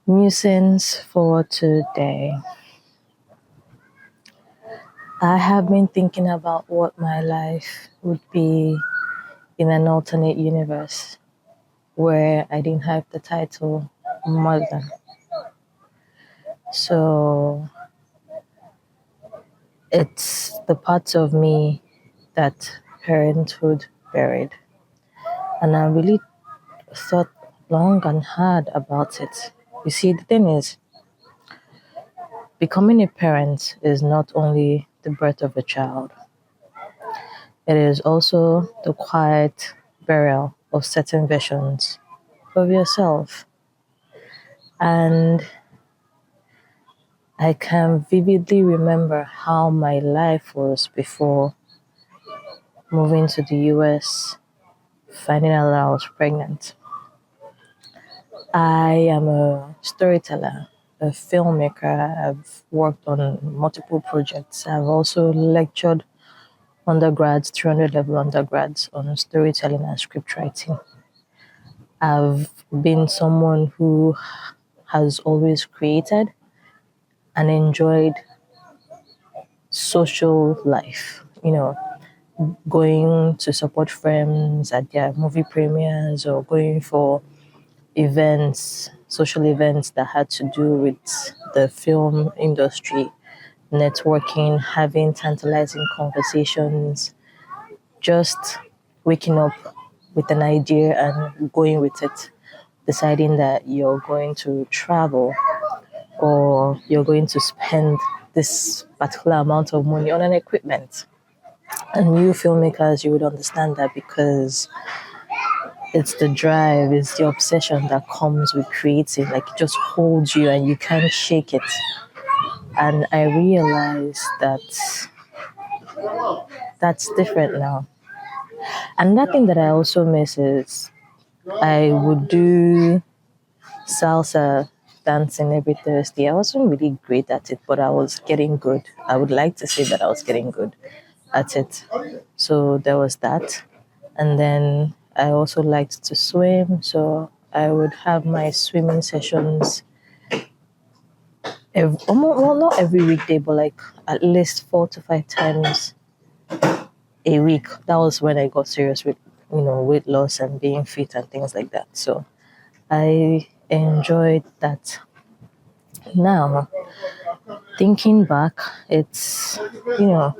Musings for today. I have been thinking about what my life would be in an alternate universe where I didn't have the title mother. So it's the parts of me that parenthood buried. And I really thought long and hard about it. You see, the thing is, becoming a parent is not only the birth of a child, it is also the quiet burial of certain versions of yourself. And I can vividly remember how my life was before moving to the US, finding out that I was pregnant. I am a storyteller, a filmmaker. I've worked on multiple projects. I've also lectured undergrads, 300 level undergrads on storytelling and script writing. I've been someone who has always created and enjoyed social life, going to support friends at their movie premieres or going for events, social events that had to do with the film industry, networking, having tantalizing conversations, just waking up with an idea and going with it, deciding that you're going to travel or you're going to spend this particular amount of money on an equipment. And you filmmakers, you would understand that because it's the drive, it's the obsession that comes with creating. Like it just holds you and you can't shake it. And I realized that that's different now. Another thing that I also miss is I would do salsa dancing every Thursday. I wasn't really great at it, but I was getting good. I would like to say that I was getting good at it. So there was that. And then I also liked to swim. So I would have my swimming sessions well, not every weekday, but like at least 4 to 5 times a week. That was when I got serious with, weight loss and being fit and things like that. So I enjoyed that. Now, thinking back, it's, you know,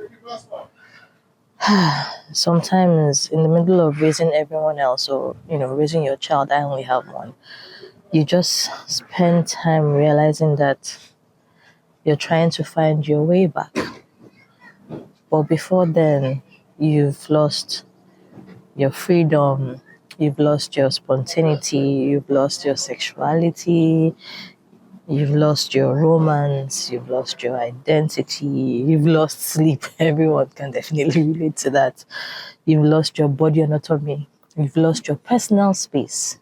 sometimes in the middle of raising everyone else or, raising your child, I only have one. You just spend time realizing that you're trying to find your way back. But before then, you've lost your freedom, you've lost your spontaneity, you've lost your sexuality, you've lost your romance, you've lost your identity, you've lost sleep. Everyone can definitely relate to that. You've lost your body anatomy, you've lost your personal space.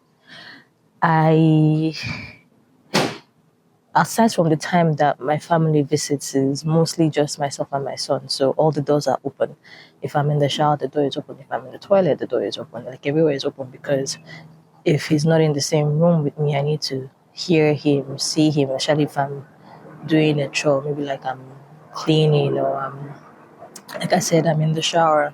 Aside from the time that my family visits, is mostly just myself and my son. So all the doors are open. If I'm in the shower, the door is open. If I'm in the toilet, the door is open. Like everywhere is open because if he's not in the same room with me, I need to hear him, see him, especially if I'm doing a chore, maybe like I'm cleaning or like I said, I'm in the shower.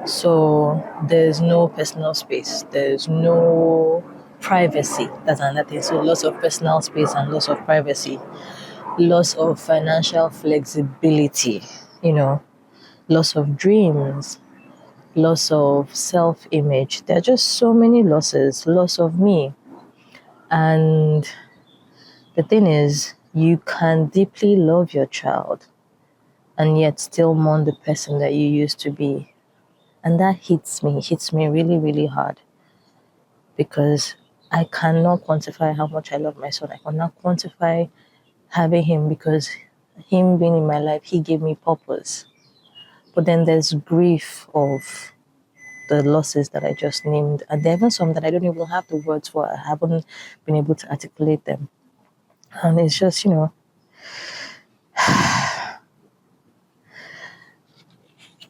So there's no personal space. There's no privacy. That's another thing. So lots of personal space and lots of privacy. Loss of financial flexibility, loss of dreams, loss of self-image. There are just so many losses, loss of me. And the thing is, you can deeply love your child and yet still mourn the person that you used to be. And that hits me really, really hard because I cannot quantify how much I love my son. I cannot quantify having him because him being in my life, he gave me purpose. But then there's grief of the losses that I just named. And there are even some that I don't even have the words for. I haven't been able to articulate them. And it's just,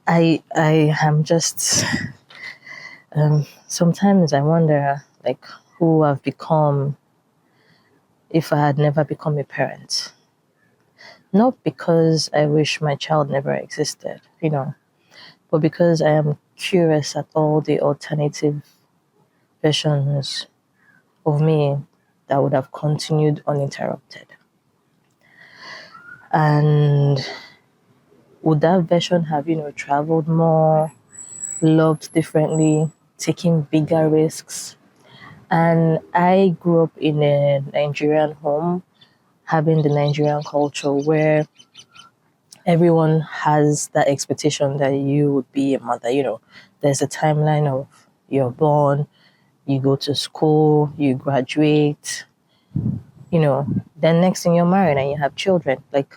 I am just, sometimes I wonder, like, who I've become if I had never become a parent. Not because I wish my child never existed, but because I am curious at all the alternative versions of me that would have continued uninterrupted. And would that version have, traveled more, loved differently, taking bigger risks? And I grew up in a Nigerian home, having the Nigerian culture where everyone has that expectation that you would be a mother. There's a timeline of you're born, you go to school, you graduate, then next thing you're married and you have children. Like,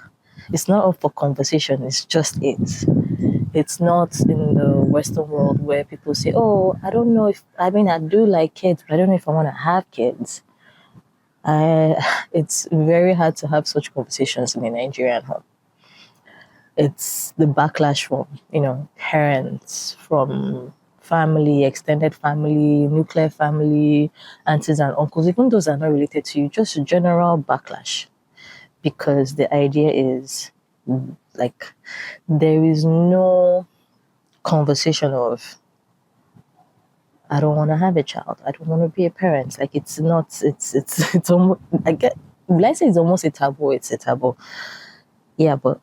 it's not up for conversation, it's just it. It's not in the Western world where people say, oh, I don't know if, I do like kids, but I don't know if I want to have kids. It's very hard to have such conversations in a Nigerian home. It's the backlash from, parents, from family, extended family, nuclear family, aunties and uncles, even those that are not related to you, just a general backlash. Because the idea is like there is no conversation of I don't want to have a child. I don't want to be a parent. Like it's not. It's almost. I get. Will I say it's almost a taboo? It's a taboo. Yeah, but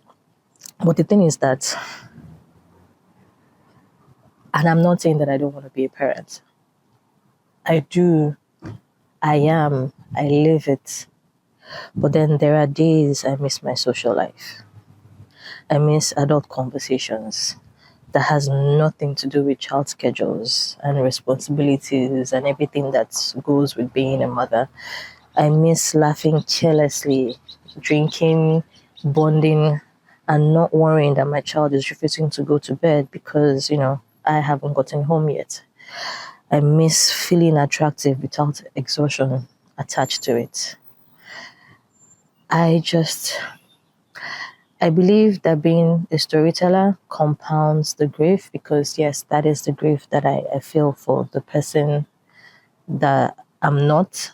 the thing is that, and I'm not saying that I don't want to be a parent. I do. I am. I live it. But then there are days I miss my social life. I miss adult conversations that has nothing to do with child schedules and responsibilities and everything that goes with being a mother. I miss laughing carelessly, drinking, bonding, and not worrying that my child is refusing to go to bed because, I haven't gotten home yet. I miss feeling attractive without exhaustion attached to it. I believe that being a storyteller compounds the grief because, yes, that is the grief that I feel for the person that I'm not,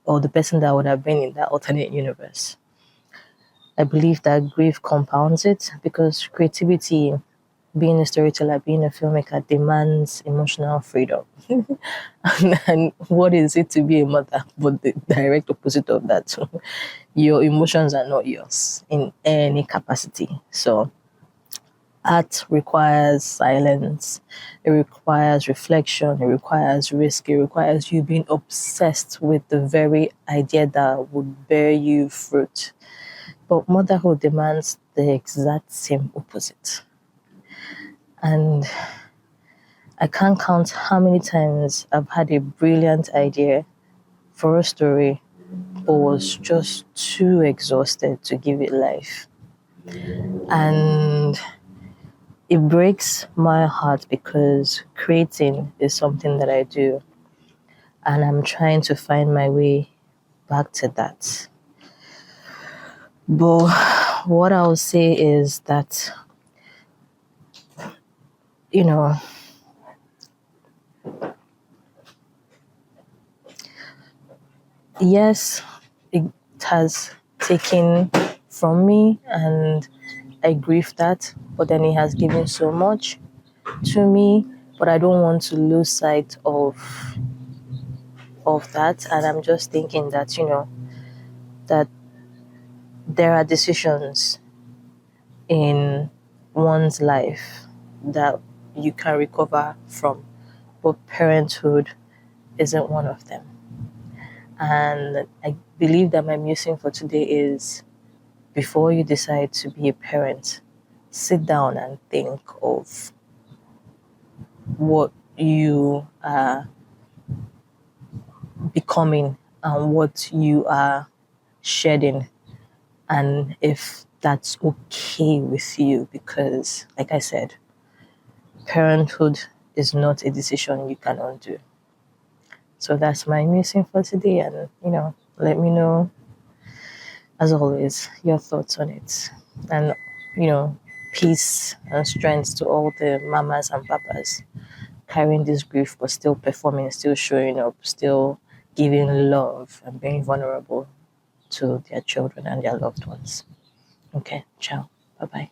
or the person that would have been in that alternate universe. I believe that grief compounds it because creativity, being a storyteller, being a filmmaker demands emotional freedom. And what is it to be a mother but the direct opposite of that? Your emotions are not yours in any capacity. So art requires silence, it requires reflection, it requires risk, it requires you being obsessed with the very idea that would bear you fruit. But motherhood demands the exact same opposite. And I can't count how many times I've had a brilliant idea for a story, but was just too exhausted to give it life. And it breaks my heart because creating is something that I do. And I'm trying to find my way back to that. But what I'll say is that, yes, it has taken from me and I grieve that, but then it has given so much to me, but I don't want to lose sight of that. And I'm just thinking that, that there are decisions in one's life that you can recover from, but parenthood isn't one of them. And I believe that my musing for today is before you decide to be a parent, sit down and think of what you are becoming and what you are shedding, and if that's okay with you, because like I said, parenthood is not a decision you can undo. So that's my musing for today, and let me know as always your thoughts on it. And peace and strength to all the mamas and papas carrying this grief, but still performing, still showing up, still giving love and being vulnerable to their children and their loved ones. Okay, ciao. Bye bye.